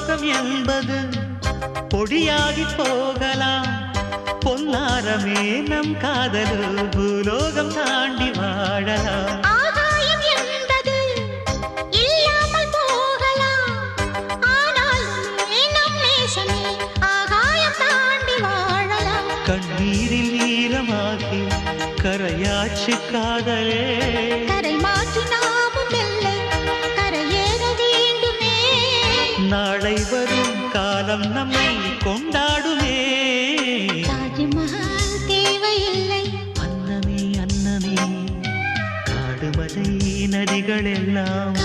பூலோகம் என்பது பொடியாகி போகலாம். பொன்னாரமே நம் காதலு பூலோகம் தாண்டி வாழலாம். ஆகாயம் என்பது இல்லாமல் போகலாம். ஆனால் நம் நேசமே ஆகாயம் தாண்டி வாழலாம். கண்ணீரில் ஈரமாகி கரையாச்சு காதலே. கரை மாற்றி நாமும் இல்லை கரையேற வேண்டுமே. நாளை வரும் காலம் நம்மை கொண்டாடுமே. தாஜ்மஹால் தேவையில்லை அன்னமே அன்னமே காடுமலை நதிகள் எல்லாம்